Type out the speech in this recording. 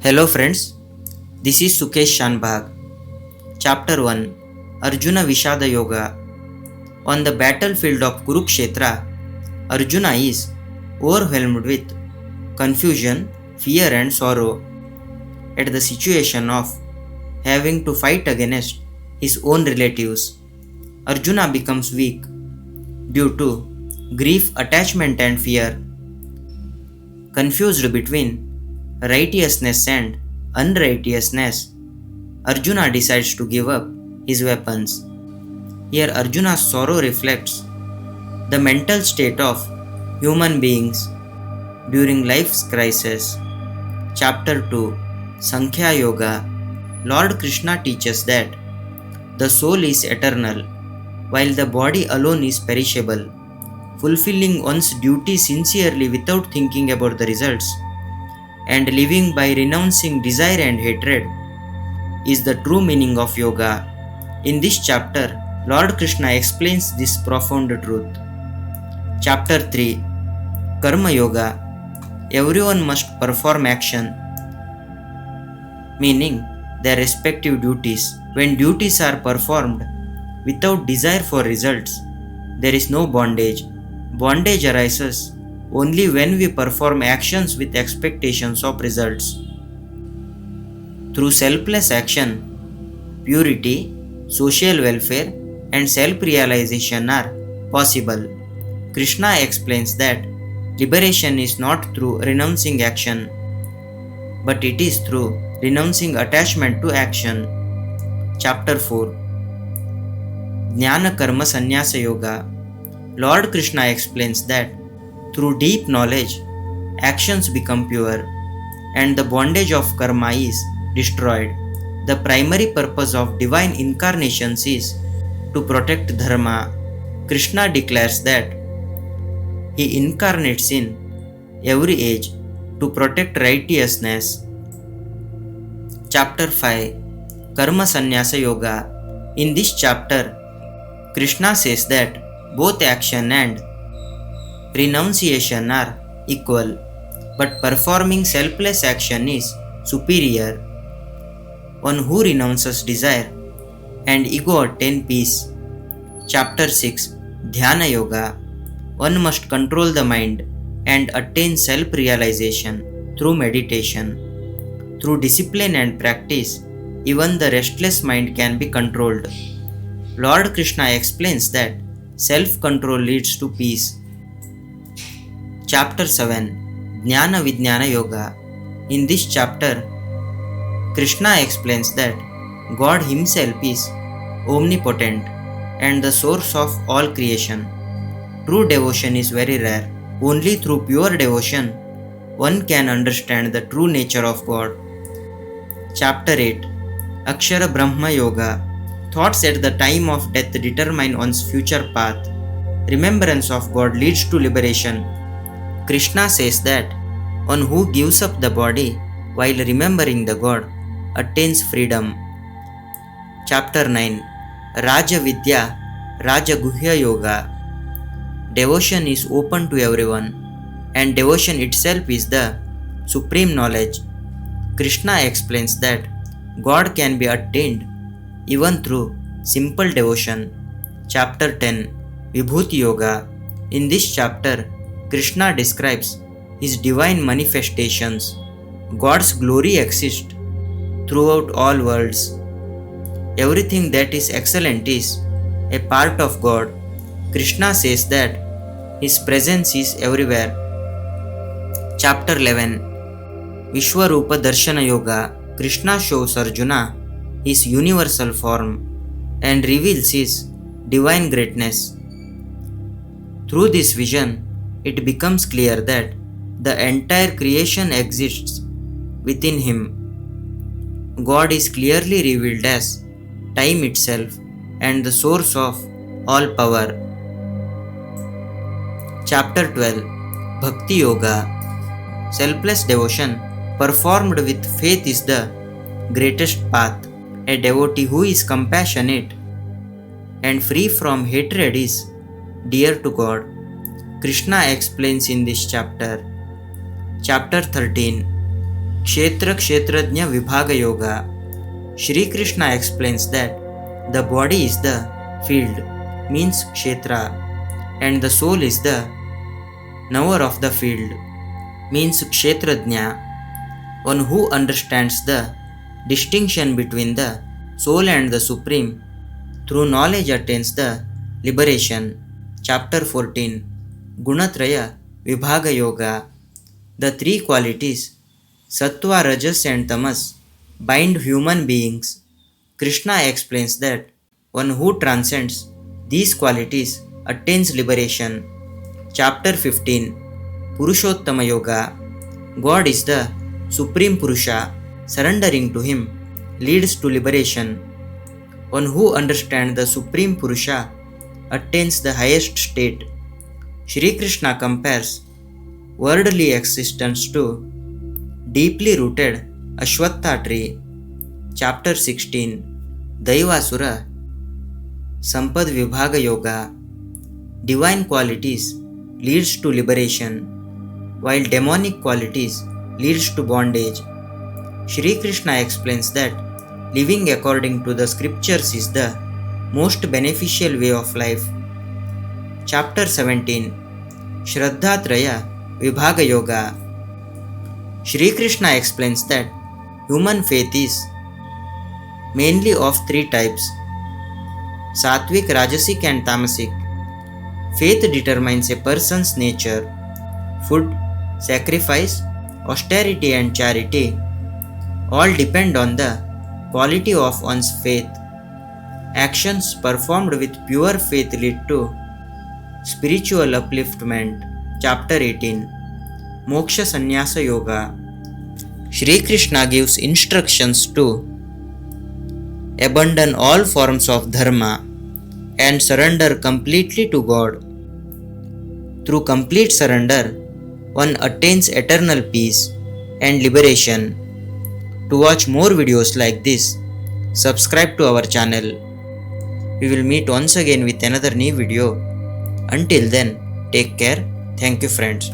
Hello friends, this is Sukesh Shanbhag. Chapter 1 Arjuna Vishada Yoga. On the battlefield of Kurukshetra, Arjuna is overwhelmed with confusion, fear and sorrow at the situation of having to fight against his own relatives. Arjuna becomes weak due to grief, attachment and fear. Confused between righteousness and unrighteousness, Arjuna decides to give up his weapons. Here Arjuna's sorrow reflects the mental state of human beings during life's crisis. Chapter 2 Sankhya Yoga. Lord Krishna teaches that the soul is eternal while the body alone is perishable. Fulfilling one's duty sincerely without thinking about the results and living by renouncing desire and hatred is the true meaning of yoga. In this chapter, Lord Krishna explains this profound truth. Chapter 3 Karma Yoga. Everyone must perform action, meaning their respective duties. When duties are performed without desire for results, there is no bondage. Bondage arises only when we perform actions with expectations of results. Through selfless action, purity, social welfare, and self-realization are possible. Krishna explains that liberation is not through renouncing action, but it is through renouncing attachment to action. Chapter 4 Jnana Karma Sannyasa Yoga. Lord Krishna explains that through deep knowledge, actions become pure and the bondage of karma is destroyed. The primary purpose of divine incarnations is to protect dharma. Krishna declares that he incarnates in every age to protect righteousness. Chapter 5 Karma Sannyasa Yoga. In this chapter, Krishna says that both action and renunciation are equal, but performing selfless action is superior. One who renounces desire and ego attain peace. Chapter 6 Dhyana Yoga. One must control the mind and attain self-realization through meditation. Through discipline and practice, even the restless mind can be controlled. Lord Krishna explains that self-control leads to peace. Chapter 7 Jnana Vijnana Yoga. In this chapter, Krishna explains that God Himself is omnipotent and the source of all creation. True devotion is very rare. Only through pure devotion, one can understand the true nature of God. Chapter 8 Akshara Brahma Yoga. Thoughts at the time of death determine one's future path. Remembrance of God leads to liberation. Krishna says that one who gives up the body while remembering the God attains freedom. Chapter 9 Raja Vidya Raja Guhya Yoga. Devotion is open to everyone, and devotion itself is the supreme knowledge. Krishna explains that God can be attained even through simple devotion. Chapter 10 Vibhuti Yoga. In this chapter, Krishna describes his divine manifestations. God's glory exists throughout all worlds. Everything that is excellent is a part of God. Krishna says that His presence is everywhere. Chapter 11 Vishwarupa Darshana Yoga. Krishna shows Arjuna his universal form and reveals his divine greatness. Through this vision, it becomes clear that the entire creation exists within him. God is clearly revealed as time itself and the source of all power. Chapter 12 Bhakti Yoga. Selfless devotion performed with faith is the greatest path. A devotee who is compassionate and free from hatred is dear to God. Krishna explains in this chapter. Chapter 13 Kshetra Kshetrajna Vibhaga Yoga. Shri Krishna explains that the body is the field, means Kshetra, and the soul is the knower of the field, means Kshetrajna. One who understands the distinction between the soul and the supreme through knowledge attains the liberation. Chapter 14, Gunatraya Vibhaga Yoga. The three qualities, Sattva, Rajas and Tamas, bind human beings. Krishna explains that one who transcends these qualities attains liberation. Chapter 15, Purushottama Yoga. God is the Supreme Purusha. Surrendering to Him leads to liberation. One who understands the Supreme Purusha attains the highest state. Shri Krishna compares worldly existence to deeply rooted Ashwatha tree. Chapter 16, Daivasura Sampad Vibhaga Yoga. Divine qualities leads to liberation, while demonic qualities leads to bondage. Shri Krishna explains that living according to the scriptures is the most beneficial way of life. Chapter 17, Shraddhatraya Vibhaga Yoga. Shri Krishna explains that human faith is mainly of three types: Sattvic, Rajasic and Tamasic. Faith determines a person's nature. Food, sacrifice, austerity and charity all depend on the quality of one's faith. Actions performed with pure faith lead to spiritual upliftment. Chapter 18, Moksha Sannyasa Yoga. Shri Krishna gives instructions to abandon all forms of dharma and surrender completely to God. Through complete surrender, one attains eternal peace and liberation. To watch more videos like this, subscribe to our channel. We will meet once again with another new video. Until then, take care. Thank you friends.